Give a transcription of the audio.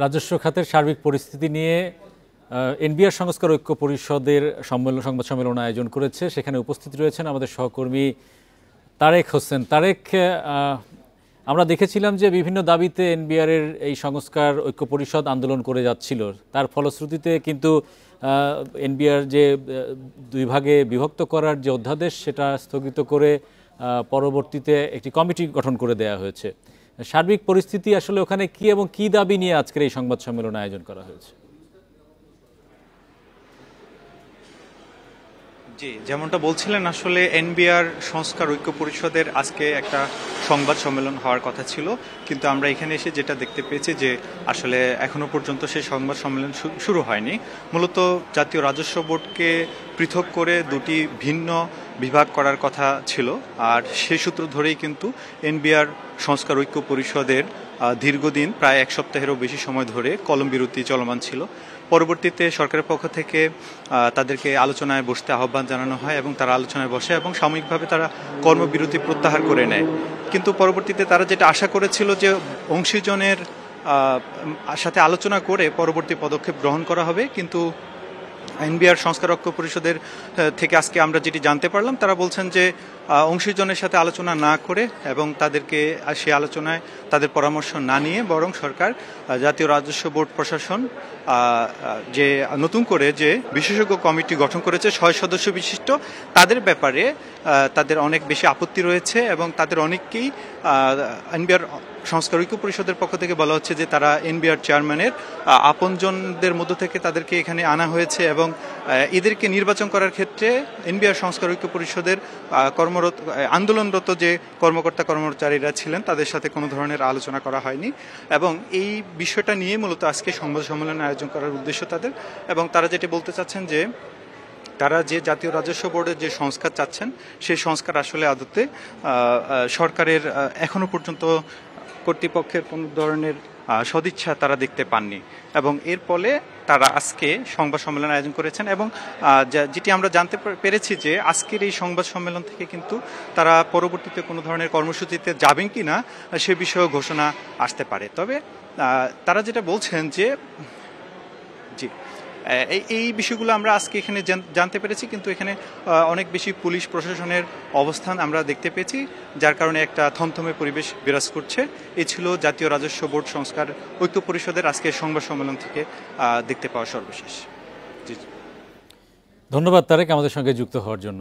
রাজস্ব খাতের সার্বিক পরিস্থিতি নিয়ে এনবিআর সংস্কার ঐক্য পরিষদের সংবাদ সম্মেলন আয়োজন করেছে। সেখানে উপস্থিত রয়েছেন আমাদের সহকর্মী তারেক হোসেন। তারেক, আমরা দেখেছিলাম যে বিভিন্ন দাবিতে এনবিআরের এই সংস্কার ঐক্য পরিষদ আন্দোলন করে যাচ্ছিল। তার ফলশ্রুতিতে কিন্তু এনবিআর যে দুই ভাগে বিভক্ত করার যে অধ্যাদেশ সেটা স্থগিত করে পরবর্তীতে একটি কমিটি গঠন করে দেওয়া হয়েছে। সার্বিক পরিস্থিতি আসলে ওখানে কি এবং কি দাবি নিয়ে আজকের এই সংবাদ সম্মেলন আয়োজন করা হয়েছে? জি, যেমনটা বলছিলেন, আসলে এনবিআর সংস্কার ঐক্য পরিষদের আজকে একটা সংবাদ সম্মেলন হওয়ার কথা ছিল, কিন্তু আমরা এখানে এসে যেটা দেখতে পেয়েছি যে আসলে এখনো পর্যন্ত সেই সংবাদ সম্মেলন শুরু হয়নি। মূলত জাতীয় রাজস্ব বোর্ডকে পৃথক করে দুটি ভিন্ন বিভাগ করার কথা ছিল, আর সেই সূত্র ধরেই কিন্তু এনবিআর সংস্কার ঐক্য পরিষদের দীর্ঘদিন প্রায় এক সপ্তাহেরও বেশি সময় ধরে কলম বিরতি চলমান ছিল। পরবর্তীতে সরকারের পক্ষ থেকে তাদেরকে আলোচনায় বসতে আহ্বান জানানো হয় এবং তারা আলোচনায় বসে এবং সাময়িকভাবে তারা কর্মবিরতি প্রত্যাহার করে নেয়। কিন্তু পরবর্তীতে তারা যেটা আশা করেছিল যে অংশীজনের সাথে আলোচনা করে পরবর্তী পদক্ষেপ গ্রহণ করা হবে, কিন্তু এনবিআর সংস্কার ঐক্য পরিষদের থেকে আজকে আমরা যেটি জানতে পারলাম, তারা বলছেন যে অংশীজনের সাথে আলোচনা না করে এবং তাদেরকে সে আলোচনায় তাদের পরামর্শ না নিয়ে বরং সরকার জাতীয় রাজস্ব বোর্ড প্রশাসন যে নতুন করে যে বিশেষজ্ঞ কমিটি গঠন করেছে 6 সদস্য বিশিষ্ট, তাদের ব্যাপারে তাদের অনেক বেশি আপত্তি রয়েছে এবং তাদের অনেককেই এনবিআর সংস্কার ঐক্য পরিষদের পক্ষ থেকে বলা হচ্ছে যে তারা এনবিআর চেয়ারম্যানের আপনজনদের মধ্য থেকে তাদেরকে এখানে আনা হয়েছে এবং এদেরকে নির্বাচন করার ক্ষেত্রে এনবিআর সংস্কার ঐক্য পরিষদের আন্দোলনরত যে কর্মকর্তা কর্মচারীরা ছিলেন তাদের সাথে কোনো ধরনের আলোচনা করা হয়নি। এবং এই বিষয়টা নিয়ে মূলত আজকে সংবাদ সম্মেলন আয়োজন করার উদ্দেশ্য তাদের, এবং তারা যেটি বলতে চাচ্ছেন যে তারা যে জাতীয় রাজস্ব বোর্ডের যে সংস্কার চাচ্ছেন সেই সংস্কার আসলে আদতে সরকারের এখনো পর্যন্ত কর্তৃপক্ষের কোনো ধরনের সদিচ্ছা তারা দেখতে পাননি, এবং এর ফলে তারা আজকে সংবাদ সম্মেলন আয়োজন করেছেন। এবং যেটি আমরা জানতে পেরেছি যে আজকের এই সংবাদ সম্মেলন থেকে কিন্তু তারা পরবর্তীতে কোনো ধরনের কর্মসূচিতে যাবেন কি না সে বিষয়েও ঘোষণা আসতে পারে। তবে তারা যেটা বলছেন যে জি, এই বিষয়গুলো আমরা আজকে এখানে জানতে পেরেছি, কিন্তু এখানে অনেক বেশি পুলিশ প্রশাসনের অবস্থান আমরা দেখতে পেয়েছি, যার কারণে একটা থমথমে পরিবেশ বিরাজ করছে। এই ছিল জাতীয় রাজস্ব বোর্ড সংস্কার ঐক্য পরিষদের আজকের সংবাদ সম্মেলন থেকে দেখতে পাওয়া সর্বশেষ। ধন্যবাদ তারেক আমাদের সঙ্গে যুক্ত হওয়ার জন্য।